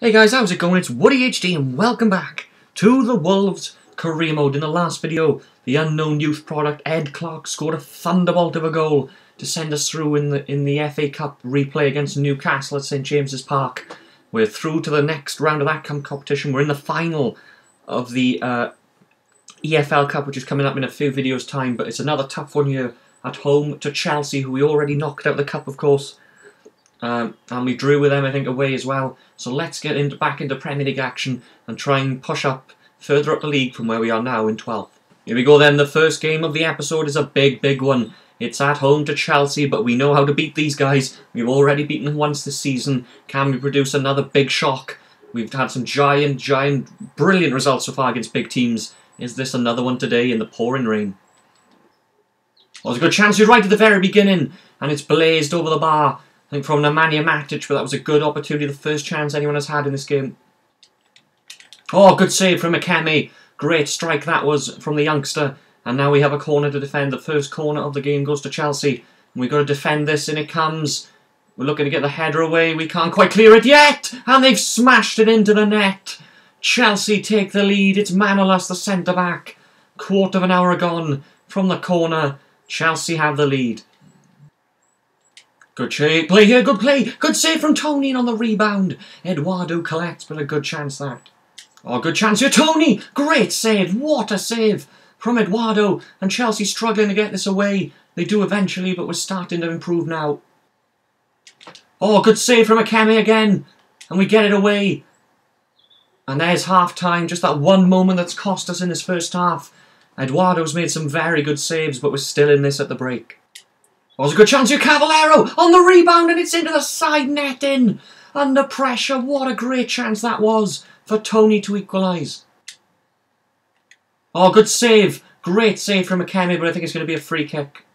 Hey guys, how's it going? It's Woody HD and welcome back to the Wolves career mode. In the last video, the unknown youth product Ed Clark scored a thunderbolt of a goal to send us through in the FA Cup replay against Newcastle at St James's Park. We're through to the next round of that competition. We're in the final of the EFL Cup, which is coming up in a few videos' time, but it's another tough one here at home to Chelsea, who we already knocked out of the Cup, of course. And we drew with them, I think, away as well. So let's get back into Premier League action and try and push up further up the league from where we are now in 12th. Here we go then. The first game of the episode is a big one. It's at home to Chelsea, but we know how to beat these guys. We've already beaten them once this season. Can we produce another big shock? We've had some giant, brilliant results so far against big teams. Is this another one today in the pouring rain? Well, there's a good chance here right at the very beginning, and it's blazed over the bar. I think from Nemanja Matic, but that was a good opportunity, the first chance anyone has had in this game. Oh, good save from Akemi. Great strike that was from the youngster. And now we have a corner to defend. The first corner of the game goes to Chelsea. And we've got to defend this, and it comes. We're looking to get the header away. We can't quite clear it yet. And they've smashed it into the net. Chelsea take the lead. It's Manolas, the centre-back. Quarter of an hour gone from the corner. Chelsea have the lead. Good play here, good play. Good save from Tony on the rebound. Eduardo collects, but a good chance that. Oh, good chance here, Tony. Great save. What a save from Eduardo. And Chelsea struggling to get this away. They do eventually, but we're starting to improve now. Oh, good save from Akemi again. And we get it away. And there's half-time. Just that one moment that's cost us in this first half. Eduardo's made some very good saves, but we're still in this at the break. Oh, there's a good chance here, Cavallero on the rebound, and it's into the side netting. Under pressure, what a great chance that was for Tony to equalise. Oh, good save. Great save from Akemi, but I think it's going to be a free kick.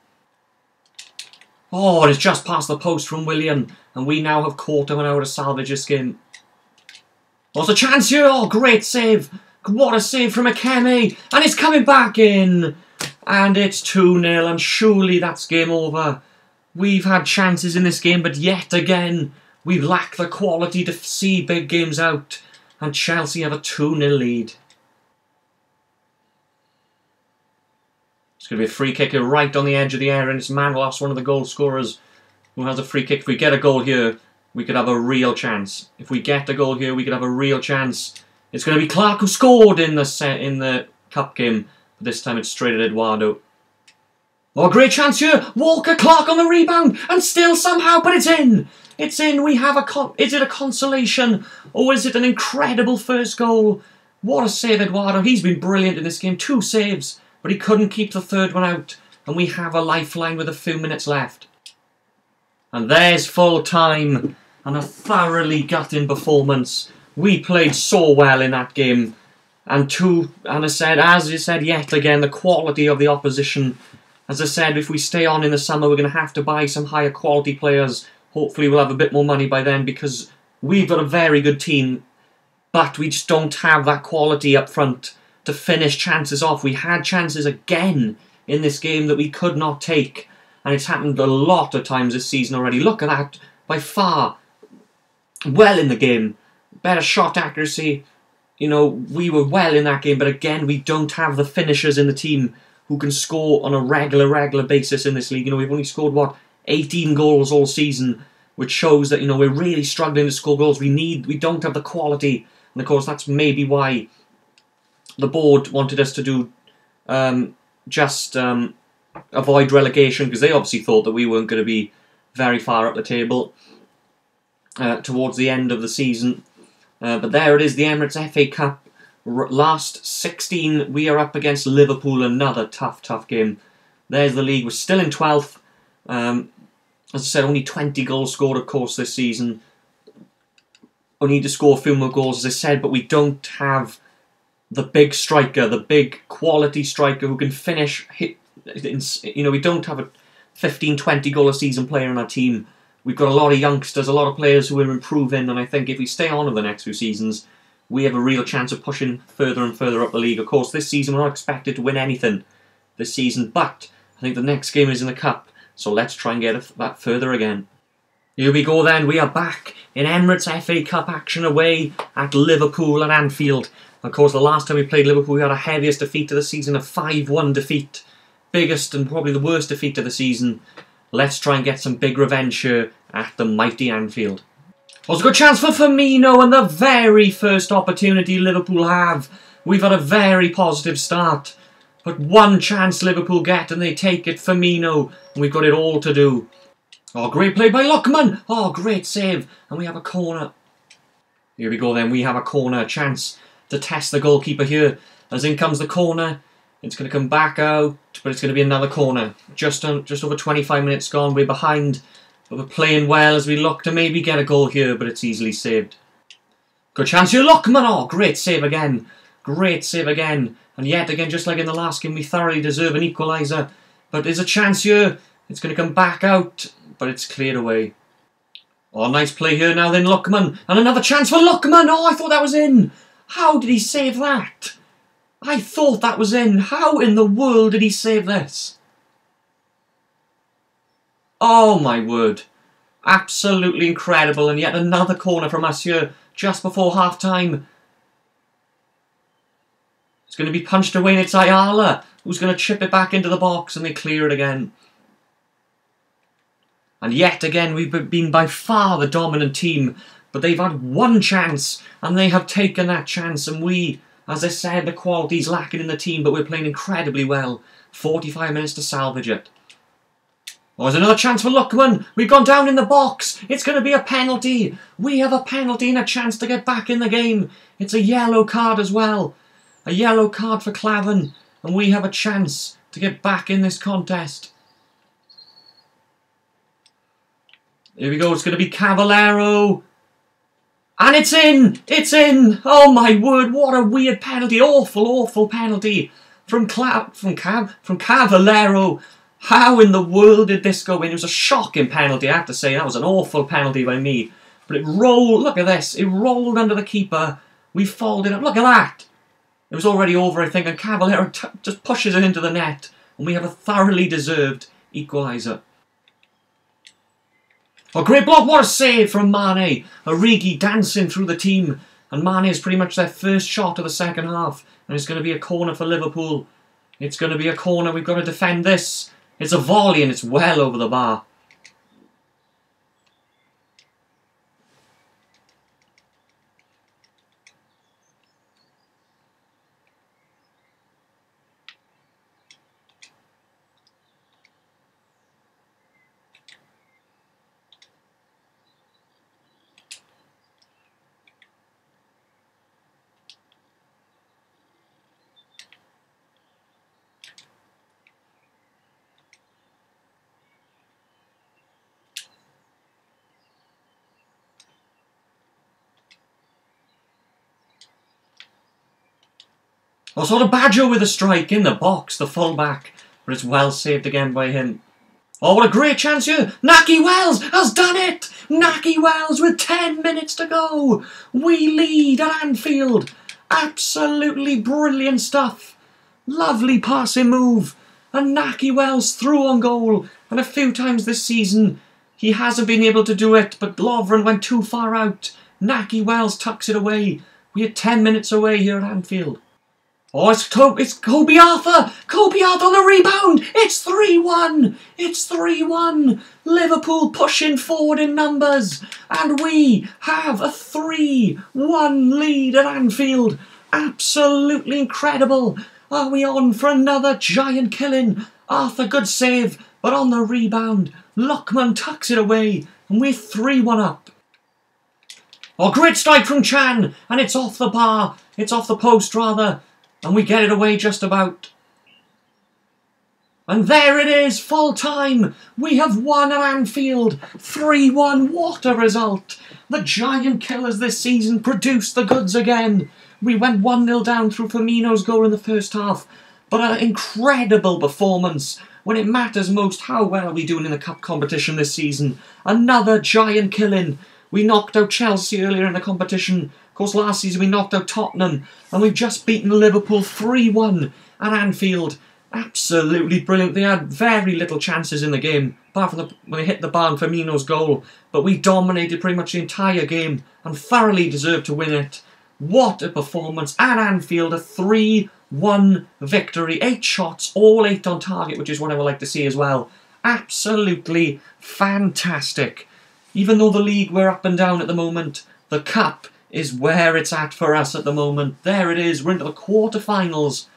Oh, it's just past the post from William, and we now have quarter of an hour to salvage this game. Oh, there's a chance here. Oh, great save. What a save from Akemi, and it's coming back in. And it's 2-0, and surely that's game over. We've had chances in this game, but yet again, we lack the quality to see big games out. And Chelsea have a 2-0 lead. It's going to be a free kick here right on the edge of the area, and it's Manolas, one of the goal scorers, who has a free kick. If we get a goal here, we could have a real chance. If we get a goal here, we could have a real chance. It's going to be Clark who scored in the cup game. This time it's straight at Eduardo. Oh, great chance here. Walker, Clark on the rebound. And still somehow, but it's in. It's in. We have is it a consolation? Or is it an incredible first goal? What a save, Eduardo. He's been brilliant in this game. 2 saves. But he couldn't keep the third one out. And we have a lifeline with a few minutes left. And there's full time. And a thoroughly gutting performance. We played so well in that game. And as I said, yet again, the quality of the opposition. As I said, if we stay on in the summer, we're going to have to buy some higher quality players. Hopefully we'll have a bit more money by then, because we've got a very good team, but we just don't have that quality up front to finish chances off. We had chances again in this game that we could not take, and it's happened a lot of times this season already. Look at that, by far, well in the game. Better shot accuracy. You know, we were well in that game, but again, we don't have the finishers in the team who can score on a regular basis in this league. You know, we've only scored, what, 18 goals all season, which shows that, you know, we're really struggling to score goals. We don't have the quality, and of course, that's maybe why the board wanted us to do avoid relegation, because they obviously thought that we weren't going to be very far up the table towards the end of the season. But there it is, the Emirates FA Cup. Last 16, we are up against Liverpool. Another tough game. There's the league. We're still in 12th. As I said, only 20 goals scored, of course, this season. We need to score a few more goals, as I said, but we don't have the big striker, the big quality striker who can finish. You know, we don't have a 15, 20 goal a season player on our team. We've got a lot of youngsters, a lot of players who are improving, and I think if we stay on over the next few seasons, we have a real chance of pushing further and further up the league. Of course, this season we're not expected to win anything this season, but I think the next game is in the Cup, so let's try and get that further again. Here we go then, we are back in Emirates FA Cup action away at Liverpool at Anfield. Of course, the last time we played Liverpool, we had our heaviest defeat of the season, a 5-1 defeat. Biggest and probably the worst defeat of the season. Let's try and get some big revenge here at the mighty Anfield. Well, it's a good chance for Firmino, and the very first opportunity Liverpool have. We've had a very positive start. But one chance Liverpool get and they take it, Firmino, and we've got it all to do. Oh, great play by Lookman. Oh, great save. And we have a corner. Here we go then. We have a corner chance to test the goalkeeper here. As in comes the corner. It's going to come back out, but it's going to be another corner. Just over 25 minutes gone. We're behind, but we're playing well as we look to maybe get a goal here, but it's easily saved. Good chance here, Lookman. Oh, great save again. Great save again. And yet again, just like in the last game, we thoroughly deserve an equaliser. But there's a chance here. It's going to come back out, but it's cleared away. Oh, nice play here now then, Lookman. And another chance for Lookman. Oh, I thought that was in. How did he save that? I thought that was in. How in the world did he save this? Oh, my word. Absolutely incredible. And yet another corner from us here just before half-time. It's going to be punched away, and it's Ayala who's going to chip it back into the box, and they clear it again. And yet again, we've been by far the dominant team, but they've had one chance, and they have taken that chance, and we, as I said, the quality's lacking in the team, but we're playing incredibly well. 45 minutes to salvage it. Oh, there's another chance for Lookman. We've gone down in the box. It's going to be a penalty. We have a penalty and a chance to get back in the game. It's a yellow card as well. A yellow card for Clavan, and we have a chance to get back in this contest. Here we go, it's going to be Cavallero. And it's in! It's in! Oh my word, what a weird penalty. Awful, awful penalty from Cavallero. How in the world did this go in? It was a shocking penalty, I have to say. That was an awful penalty by me. But it rolled, look at this, it rolled under the keeper. We folded up, look at that. It was already over, I think, and Cavallero just pushes it into the net. And we have a thoroughly deserved equaliser. Oh, great block, what a save from Mane. Origi dancing through the team. And Mane is pretty much their first shot of the second half. And it's going to be a corner for Liverpool. It's going to be a corner, we've got to defend this. It's a volley and it's well over the bar. Also the Badger with a strike in the box, the full-back. But it's well saved again by him. Oh, what a great chance here. Naki Wells has done it. Naki Wells with 10 minutes to go. We lead at Anfield. Absolutely brilliant stuff. Lovely passing move. And Naki Wells through on goal. And a few times this season, he hasn't been able to do it. But Lovren went too far out. Naki Wells tucks it away. We are 10 minutes away here at Anfield. Oh, it's Kobe Arthur! Kobe Arthur on the rebound! It's 3-1! It's 3-1! Liverpool pushing forward in numbers. And we have a 3-1 lead at Anfield. Absolutely incredible. Are we on for another giant killing? Arthur, good save, but on the rebound, Lookman tucks it away, and we're 3-1 up. Oh, great strike from Chan, and it's off the bar. It's off the post, rather. And we get it away just about. And there it is, full time. We have won at Anfield. 3-1, what a result. The giant killers this season produced the goods again. We went 1-0 down through Firmino's goal in the first half. But an incredible performance. When it matters most, how well are we doing in the cup competition this season? Another giant killing. We knocked out Chelsea earlier in the competition. Of course, last season we knocked out Tottenham. And we've just beaten Liverpool 3-1 at Anfield. Absolutely brilliant. They had very little chances in the game, apart from when they hit the bar and Firmino's goal. But we dominated pretty much the entire game and thoroughly deserved to win it. What a performance at Anfield, a 3-1 victory. 8 shots, all 8 on target, which is what I would like to see as well. Absolutely fantastic. Even though the league, we're up and down at the moment, the cup is where it's at for us at the moment. There it is, we're into the quarter-finals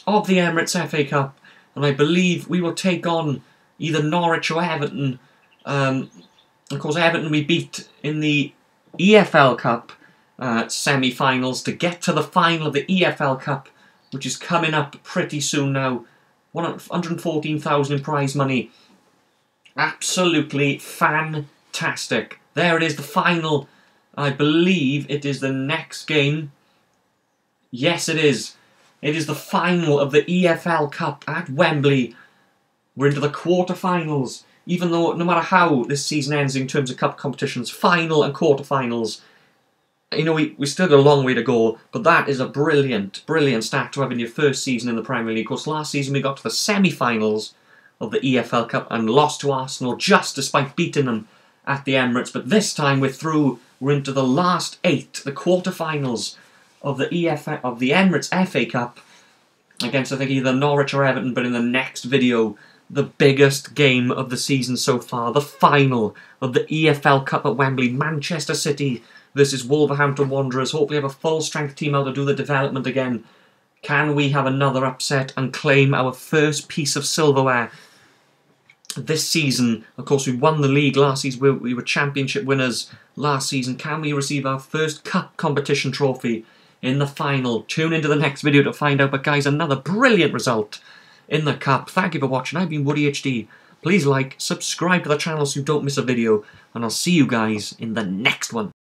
of the Emirates FA Cup, and I believe we will take on either Norwich or Everton. Of course, Everton we beat in the EFL Cup semi-finals to get to the final of the EFL Cup, which is coming up pretty soon now. 114,000 in prize money. Absolutely fantastic. There it is, the final. I believe it is the next game. Yes, it is. It is the final of the EFL Cup at Wembley. We're into the quarter-finals. Even though, no matter how this season ends in terms of cup competitions, final and quarter-finals, you know, we still got a long way to go, but that is a brilliant, brilliant stat to have in your first season in the Premier League. Of course, last season we got to the semi-finals of the EFL Cup and lost to Arsenal just despite beating them at the Emirates. But this time we're through. We're into the last 8, the quarter-finals of the Emirates FA Cup against, I think, either Norwich or Everton. But in the next video, the biggest game of the season so far, the final of the EFL Cup at Wembley, Manchester City versus Wolverhampton Wanderers. Hopefully have a full-strength team out to do the development again. Can we have another upset and claim our first piece of silverware this season? Of course, we won the league last season. We were championship winners last season. Can we receive our first cup competition trophy in the final? Tune into the next video to find out. But guys, another brilliant result in the cup. Thank you for watching. I've been Woody HD. Please like, subscribe to the channel so you don't miss a video, and I'll see you guys in the next one.